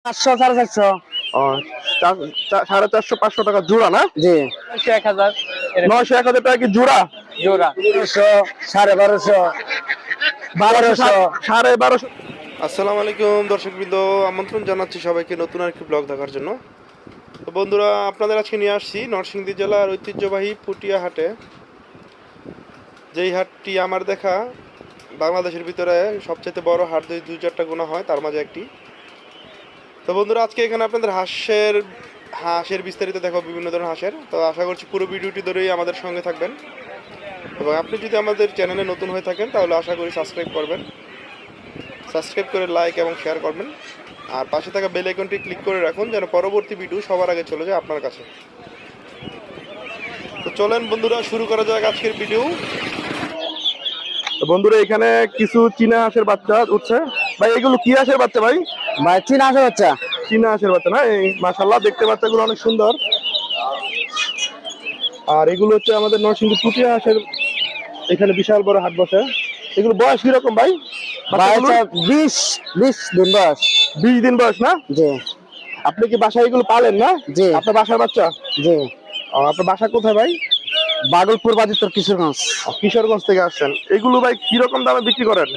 500 450 ও 450 500 টাকা জোড়া না? জি 1000 900 1000 টাকা কি জোড়া? জোড়া 1200 1250 1250 আসসালামু আলাইকুম দর্শকবৃন্দ, আমন্ত্রণ জানাচ্ছি সবাইকে নতুন আরেকটি ব্লগ দেখার জন্য। তো বন্ধুরা, আপনাদের আজকে নিয়ে আসছি নরসিংদী জেলার ঐতিহ্যবাহী পুটিয়া হাটে। যেই হাটটি আমার দেখা বাংলাদেশের ভিতরে সবচেয়ে বড় হাট, যদি 2-4টা গোনা হয় তার মাঝে একটি। তো বন্ধুরা, আজকে এখানে আপনাদের হাঁসের বিস্তারিত দেখো, বিভিন্ন ধরনের হাঁসের। তো আশা করছি পুরো ভিডিওটি ধরেই আমাদের সঙ্গে থাকবেন, এবং আপনি যদি আমাদের চ্যানেলে নতুন হয়ে থাকেন তাহলে আশা করি সাবস্ক্রাইব করবেন, সাবস্ক্রাইব করে লাইক এবং শেয়ার করবেন, আর পাশে থাকা বেল আইকনটি ক্লিক করে রাখুন যেন পরবর্তী ভিডিও সবার আগে চলে যায় আপনার কাছে। তো চলেন বন্ধুরা, শুরু করা যাক আজকের ভিডিও। বন্ধুরা, এখানে কিছু চীনা হাঁসের বাচ্চা উঠছে। ভাই, এগুলো কি হাঁসের বাচ্চা ভাই? ভাই চীনা হাঁসের বাচ্চা। চীনা হাঁসের বাচ্চা না? এই মাশাআল্লাহ, দেখতে বাচ্চাগুলো অনেক সুন্দর। আর এগুলো হচ্ছে আমাদের নরসিংদী পুটিয়া হাঁসের এখানে বিশাল বড় হাট বসে। এগুলো বয়স কিরকম ভাই? ভাই 20 দিন বয়স। 20 দিন বয়স না? জি। আপনি কি বাসায় এগুলো পালেন না? জি। আপনার বাসার বাচ্চা? জি। আপনার বাসা কোথায় ভাই? বাগলপুর বাজিতর কিশোরগঞ্জ। কিশোরগঞ্জ থেকে আসছেন। এগুলো ভাই কিরকম দামে বিক্রি করেন?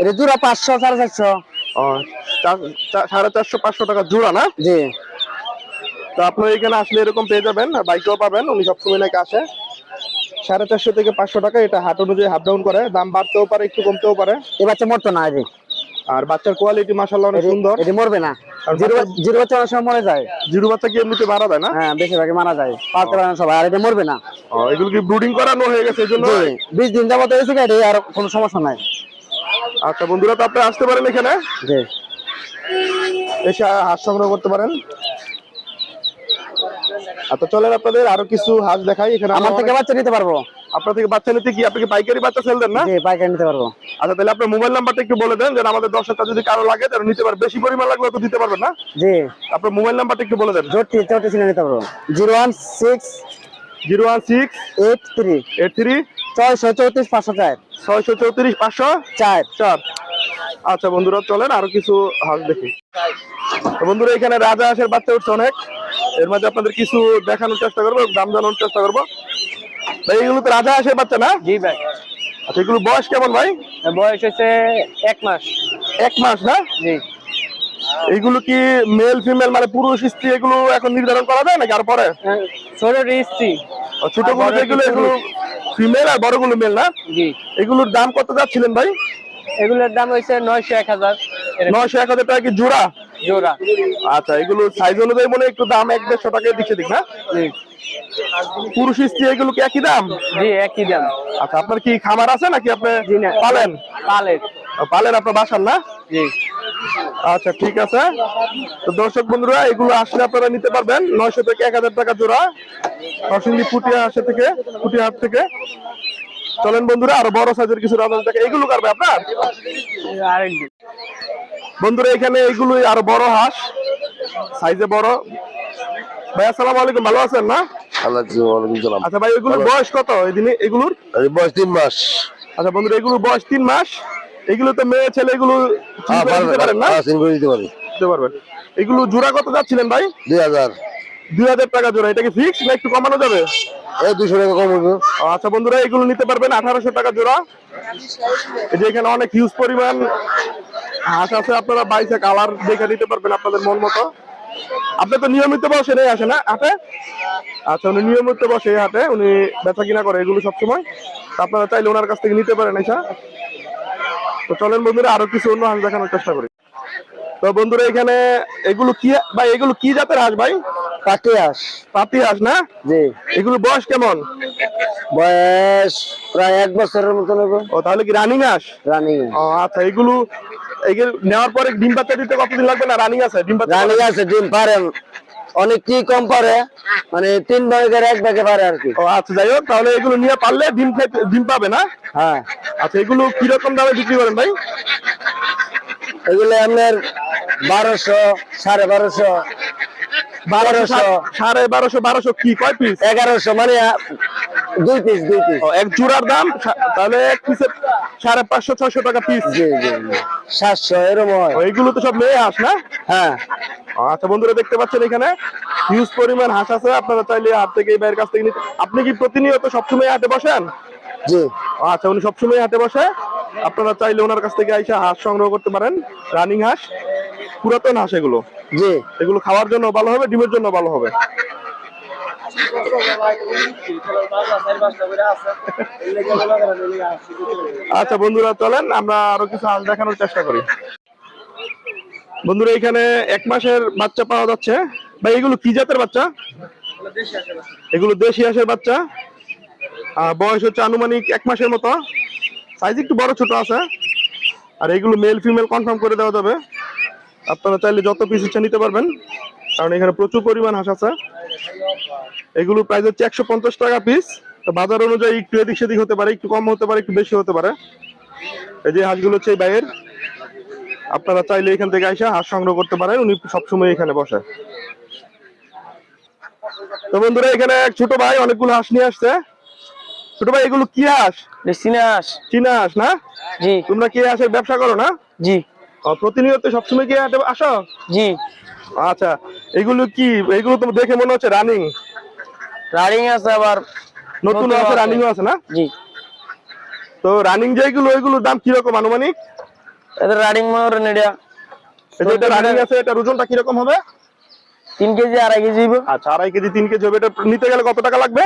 এটা জোড়া 500 450। ও 450 500 টাকা জোড়া না? জি। তো আপনার এখানে আসলে এরকম পেয়ে যাবেন, বাইকেও পাবেন। উনি সবসময় নাকি আসে। 450 থেকে 500 টাকা, এটা হাট অনুযায়ী হাফ ডাউন করে, দাম বাড়তেও পারে একটু কমতেও পারে। এই বাচ্চা মরতো না। এই আর বাচ্চার কোয়ালিটি মাশাআল্লাহ অনেক সুন্দর। এটা মরবে না। জিরো বাচ্চা অনেক সময় মরে যায়। জিরো বাচ্চা কি এমনিতে মারা যায় না? হ্যাঁ, বেশিরভাগই মারা যায়। পালতে পারে না সবাই। আর এটা মরবে না। এগুলো কি ব্রুডিং করানো হয়ে গেছে এজন্য? জি, 20 দিন যাবত হয়েছে, এটা আর কোনো সমস্যা নাই। আচ্ছা বন্ধুরা, তো আপনারা আসতে পারেন এখানে, জি, এসে হাঁস সংগ্রহ করতে পারেন। আচ্ছা চলেন আপনাদের আরো কিছু হাঁস দেখাই। এখানে আমার থেকে বাচ্চা নিতে পারবো। আপনার থেকে বাচ্চা নিতে কি আপনি কি পাইকারি বাচ্চা সেল দেন না? জি, পাইকারি নিতে পারবো। আচ্ছা, তাহলে আপনার মোবাইল নাম্বারটা একটু বলে দেন, যেন আমাদের দর্শকরা যদি কারো লাগে তারা নিতে পারে। বেশি পরিমাণ লাগলে তো দিতে পারবেন না। জি, আপনার মোবাইল নাম্বারটা একটু বলে দেন। জোটি চিনে নিতে পারবো। 016 016 83 83 634 504 634 504। আচ্ছা বন্ধুরা, চলেন আরো কিছু হাঁস দেখি। তো বন্ধুরা, এখানে রাজা হাঁসের বাচ্চা উঠছে অনেক। এর মাঝে আপনাদের কিছু দেখানোর চেষ্টা করবো, দাম জানানোর চেষ্টা করবো। ভাই, এগুলো তো রাজা হাঁসের বাচ্চা না? জি ভাই। আচ্ছা, এগুলো বয়স কেমন ভাই? বয়স হচ্ছে 1 মাস। 1 মাস না? জি। এগুলো কি মেল ফিমেল মানে পুরুষ স্ত্রী এগুলো এখন নির্ধারণ করা যায় নাকি আর পরে? ছোট স্ত্রী, ছোটগুলো এগুলো ফিমেল আর বড়গুলো মেল না? জি। এগুলোর দাম কত যাচ্ছিলেন ভাই? এগুলোর দাম হচ্ছে 900 1000। 900 1000 টাকা কি জোড়া? জোড়া। আচ্ছা, এগুলো সাইজ অনুযায়ী মনে হয় একটু দাম 150 টাকায় দিচ্ছে দিক না? জি। পুরুষ স্ত্রী এগুলো কি একই দাম? জি, একই দাম। আচ্ছা, আপনার কি খামার আছে নাকি আপনি জি না, পালেন? পালের। আপনার বাসার না? জি। আচ্ছা ঠিক আছে। তো দর্শক বন্ধুরা, এগুলো আসলে আপনারা নিতে পারবেন 900 থেকে 1000 টাকা জোড়া, নরসিংদী পুটিয়া হাট থেকে। চলেন বন্ধুরা, আরো বড় সাইজের কিছু রাজা দেখে। এগুলো কারবে আপনার বন্ধুরা, এখানে এগুলো আরো বড় হাঁস, সাইজে বড়। ভাই আসসালামু আলাইকুম, ভালো আছেন না? আচ্ছা ভাই, এগুলোর বয়স কত? এগুলোর বয়স 3 মাস। আচ্ছা বন্ধুরা, এগুলোর বয়স 3 মাস। এগুলো তো মেয়ে ছেলে, এগুলো দিতে পারেন না? দিতে পারবেন। এগুলো জোড়া কত যাচ্ছিলেন ভাই? 2000 টাকা জোড়া। এটা কি ফিক্স না একটু কমানো যাবে? 200 টাকা কম হবে। আচ্ছা বন্ধুরা, এগুলো নিতে পারবেন 1800 টাকা জোড়া। এই যে এখানে অনেক হিউজ পরিমাণ হাঁস আছে, আপনারা বাইসে কালার দেখে নিতে পারবেন আপনাদের মন মতো। আপনি তো নিয়মিত বসে নেই আসে না হাটে? আচ্ছা, উনি নিয়মিত বসে এই হাটে, উনি বেচা কিনা করে এগুলো সবসময়। আপনারা চাইলে ওনার কাছ থেকে নিতে পারেন এসা। তো চলেন বন্ধুরা, আরো কিছু অন্য হাঁস দেখানোর চেষ্টা করি। তো বন্ধুরা, এখানে এগুলো কি ভাই? এগুলো কি জাতের হাঁস ভাই? পাটি হাঁস। পাতি হাঁস না? জি। এগুলো বয়স কেমন? বয়স প্রায় 1 বছরের মতো হবে। ও, তাহলে কি রানিং হাঁস? রানিং। ও আচ্ছা, এগুলো নেওয়ার পরে ডিম বাচ্চা দিতে কতদিন লাগবে? না রানিং আছে? ডিম বাচ্চা রানিং আছে, ডিম পারে অনেকটি কম পারে, মানে 3 ভাগের 1 ভাগে পারে আর কি। ও আচ্ছা, যাই হোক, তাহলে এগুলো নিয়ে পারলে ডিম পাবে না? হ্যাঁ। আচ্ছা, এগুলো কিরকম দামে বিক্রি করেন ভাই? এগুলো আপনার 1200 1250 1200 1250 কি কয় পিস? 1100, মানে 2 পিস। এক জোড়ার দাম তাহলে এক পিসে 550 600 টাকা পিস। জি 700 এরকম হয়। এইগুলো তো সব মেয়ে হাঁস না? হ্যাঁ। আচ্ছা বন্ধুরা দেখতে পাচ্ছেন এখানে হিউজ পরিমাণ হাঁস আছে, আপনারা চাইলে হাট থেকে এই ভাইয়ের কাছ থেকে নিতে। আপনি কি প্রতিনিয়ত সবসময় হাটে বসেন? জি আচ্ছা, উনি সবসময় হাটে বসে, আপনারা চাইলে ওনার কাছ থেকে আইসা হাঁস সংগ্রহ করতে পারেন। রানিং হাঁস, পুরাতন হাঁস এগুলো, জি এগুলো খাওয়ার জন্য ভালো হবে, ডিমের জন্য ভালো হবে। আচ্ছা বন্ধুরা চলেন আমরা আরো কিছু হাঁস দেখানোর চেষ্টা করি। বন্ধুরা এখানে 1 মাসের বাচ্চা পাওয়া যাচ্ছে। ভাই এগুলো কি জাতের বাচ্চা? এগুলো দেশি হাঁসের বাচ্চা। বয়স হচ্ছে আনুমানিক 1 মাসের মতো, সাইজ একটু বড় ছোট আছে। আর এগুলো মেল ফিমেল কনফার্ম করে দেওয়া যাবে, আপনারা চাইলে যত পিস ইচ্ছা নিতে পারবেন, কারণ এখানে প্রচুর পরিমাণ হাঁস আছে। এগুলো প্রাইস হচ্ছে 150 টাকা পিস। তো বাজার অনুযায়ী একটু এদিক সেদিক হতে পারে, একটু কম হতে পারে, একটু বেশি হতে পারে। এই যে হাঁসগুলো হচ্ছে এই ভাইয়ের, আপনারা চাইলে এখান থেকে আইসা হাঁস সংগ্রহ করতে পারেন, উনি সবসময় এখানে বসে। তো বন্ধুরা এখানে এক ছোট ভাই অনেকগুলো হাঁস নিয়ে আসছে। ছোট ভাই এগুলো কি হাঁস? চীনা হাঁস। চীনা হাঁস না? জি। তোমরা কি হাঁসের ব্যবসা করো না? জি। প্রতিনিয়ত সবসময় কি হাটে আসো? জি। আচ্ছা, এগুলো কি, এগুলো তো দেখে মনে হচ্ছে রানিং। রানিং আছে, আবার নতুন আছে, রানিংও আছে না? জি। তো রানিং যেগুলো, ওইগুলোর দাম কি রকম আনুমানিক? এটা রানিং মনে করেন, এটা রানিং আছে, এটার ওজনটা কি রকম হবে? 3 কেজি 2.5 কেজি হবে। আচ্ছা, 2.5 কেজি 3 কেজি হবে। এটা নিতে গেলে কত টাকা লাগবে?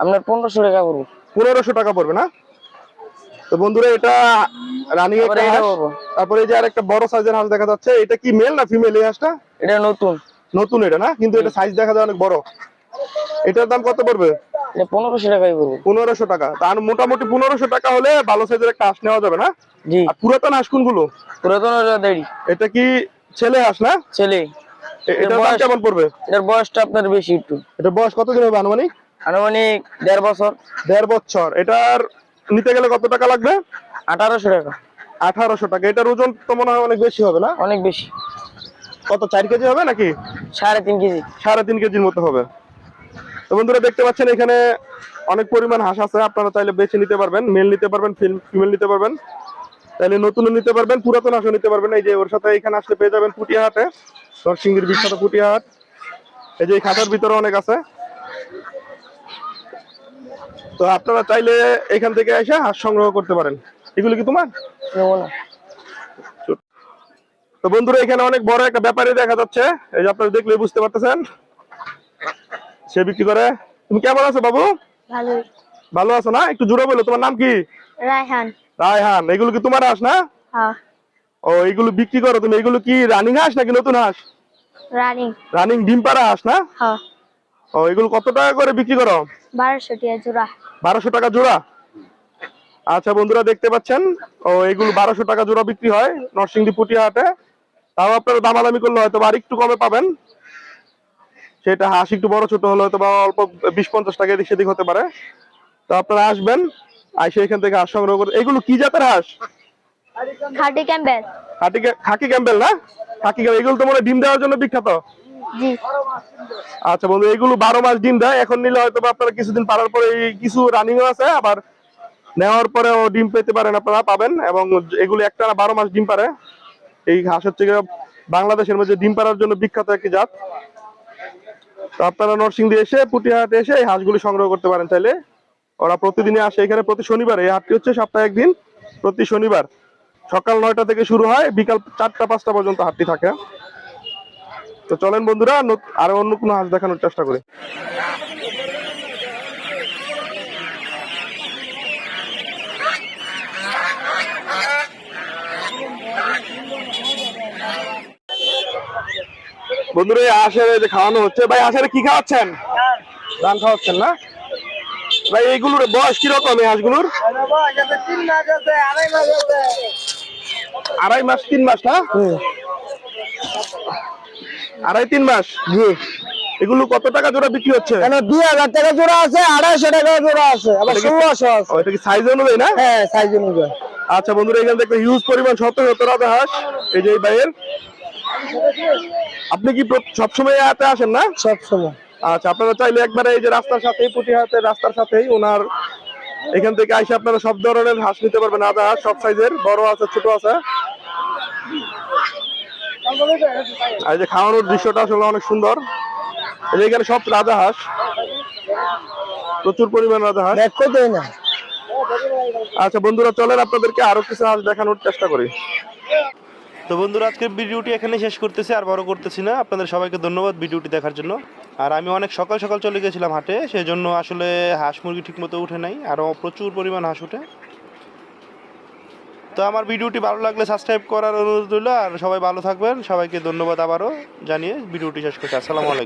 আপনার 1500 টাকা পড়বে। 1500 টাকা পড়বে না? তো বন্ধুরা এটা রানিং একটা হাঁস। তারপরে এই যে আরেকটা বড় সাইজের হাঁস দেখা যাচ্ছে, এটা কি মেল না ফিমেল এই হাঁসটা? এটা নতুন। নতুন এটা না, কিন্তু এটা সাইজ দেখা যায় অনেক বড়। এটার দাম কত পড়বে? এটা 1500 টাকাই পড়বে। 1500 টাকা। তার মোটামুটি 1500 টাকা হলে ভালো সাইজের একটা হাঁস নেওয়া যাবে না? জি। আর পুরাতন হাঁস কোনগুলো? পুরাতন দেড়ি। এটা কি ছেলে হাঁস না? ছেলে। এটার দাম কেমন পড়বে? এটার বয়সটা আপনার বেশি একটু। এটা বয়স কতদিন হবে আনুমানিক? আনুমানিক 1.5 বছর। 1.5 বছর। এটার নিতে গেলে কত টাকা লাগবে? 1800 টাকা। 1800 টাকা। এটার ওজন তো মনে হয় অনেক বেশি হবে না? অনেক বেশি। কত, 4 কেজি হবে নাকি? 3.5 কেজি। 3.5 কেজির মতো হবে। তো বন্ধুরা দেখতে পাচ্ছেন এখানে অনেক পরিমাণ হাঁস আছে, আপনারা চাইলে বেছে নিতে পারবেন, মেল নিতে পারবেন, ফিমেল নিতে পারবেন, তাইলে নতুনও নিতে পারবেন, পুরাতন হাঁসও নিতে পারবেন। এই যে ওর সাথে এখানে আসলে পেয়ে যাবেন পুটিয়া হাটে, নরসিংদীর বিখ্যাত পুটিয়া হাট। এই যে এই খাতার ভিতরে অনেক আছে। তো আপনারা চাইলে এখান থেকে এসে হাঁস সংগ্রহ করতে পারেন। এগুলো কি তোমার? তো বন্ধুরা এখানে অনেক বড় একটা ব্যাপারী দেখা যাচ্ছে, এই যে আপনারা দেখলে বুঝতে পারতেছেন, সে বিক্রি করে। তুমি কেমন আছো বাবু? ভালোই। ভালো আছো না? একটু জোরে বলো, তোমার নাম কি? রায়হান। রায়হান। এগুলো কি তোমার হাঁস না? হ্যাঁ। ও, এগুলো বিক্রি করো তুমি? এগুলো কি রানিং হাঁস নাকি নতুন হাঁস? রানিং। রানিং ডিম পাড়া হাঁস না? হ্যাঁ। ও, এগুলো কত টাকা করে বিক্রি করো? 1200 টাকা জোড়া। 1200 টাকা জোড়া। আচ্ছা বন্ধুরা দেখতে পাচ্ছেন, ও এগুলো 1200 টাকা জোড়া বিক্রি হয় নরসিংদী পুটিয়া হাটে। তাও আপনারা দামাদামি করলে হয়তো আর একটু কমে পাবেন। সেটা হাঁস একটু বড় ছোট হলে হয়তো বা অল্প 20-50 টাকা এদিক সেদিক হতে পারে। তো আপনারা আসবেন, আইসে এখান থেকে হাঁস সংগ্রহ করে। এগুলো কি জাতের হাঁস? খাটি ক্যাম্বেল। খাকি ক্যাম্বেল না? খাকি ক্যাম্বেল। এগুলো তো মনে হয় ডিম দেওয়ার জন্য বিখ্যাত। জি। আচ্ছা বন্ধু, এগুলো 12 মাস ডিম দেয়। এখন নিলে হয়তো আপনারা কিছুদিন পারার পরে কিছু রানিংও আছে, আবার নেওয়ার পরেও ডিম পেতে পারেন, আপনারা পাবেন। এবং এগুলো একটানা 12 মাস ডিম পারে। এই হাঁস হচ্ছে বাংলাদেশের মধ্যে ডিম পাড়ার জন্য বিখ্যাত একটি জাত। তো আপনারা নরসিংদী এসে পুটিয়াহাটে এসে এই হাঁসগুলি সংগ্রহ করতে পারেন চাইলে। ওরা প্রতিদিনই আসে এখানে, প্রতি শনিবার। এই হাটটি হচ্ছে সপ্তাহে একদিন, প্রতি শনিবার সকাল 9টা থেকে শুরু হয়, বিকাল 4টা-5টা পর্যন্ত হাটটি থাকে। তো চলেন বন্ধুরা আরো অন্য কোনো হাঁস দেখানোর চেষ্টা করি। বন্ধুরা এই হাঁসের যে খাওয়ানো হচ্ছে, ভাই হাঁসের কি খাওয়াচ্ছেন? ধান খাওয়াচ্ছেন না ভাই? এইগুলোর বয়স কিরকম এই হাঁসগুলোর? 2.5 মাস 3 মাস না? 2.5-3 মাস। জি। এগুলো কত টাকা জোড়া বিক্রি হচ্ছে? 2000 টাকা জোড়া আছে, 250 টাকা জোড়া আছে, আবার 1600 আছে। এটা কি সাইজ অনুযায়ী না? হ্যাঁ, সাইজ অনুযায়ী। আচ্ছা বন্ধুরা এখানে দেখবেন হিউজ পরিমাণ শত রাজা হাঁস। এই যে এই ভাইয়ের। আপনি কি সবসময় হাতে আসেন না? সব সময়। আচ্ছা, আপনারা চাইলে একবারে এই যে রাস্তার সাথেই, পুটিয়াহাটের রাস্তার সাথেই ওনার এখান থেকে আইসে আপনারা সব ধরনের হাঁস নিতে পারবেন। রাজা হাঁস সব সাইজের, বড় আছে ছোট আছে। আর এই যে খাওয়ানোর দৃশ্যটা আসলে অনেক সুন্দর। এই যে এখানে সব রাজা হাঁস, প্রচুর পরিমাণ রাজা হাঁস। না আচ্ছা বন্ধুরা, চলেন আপনাদেরকে আরো কিছু হাঁস দেখানোর চেষ্টা করি। তো বন্ধুরা, আজকের ভিডিওটি এখানে শেষ করতেছি, আর বড় করতেছি না। আপনাদের সবাইকে ধন্যবাদ ভিডিওটি দেখার জন্য। আর আমি অনেক সকাল সকাল চলে গেছিলাম হাটে, সেই জন্য আসলে হাঁস মুরগি ঠিক মতো উঠে নাই, আরও প্রচুর পরিমাণ হাঁস উঠে। তো আমার ভিডিওটি ভালো লাগলে সাবস্ক্রাইব করার অনুরোধ রইল। আর সবাই ভালো থাকবেন, সবাইকে ধন্যবাদ আবারও জানিয়ে ভিডিওটি শেষ করছি। আসসালামু আলাইকুম।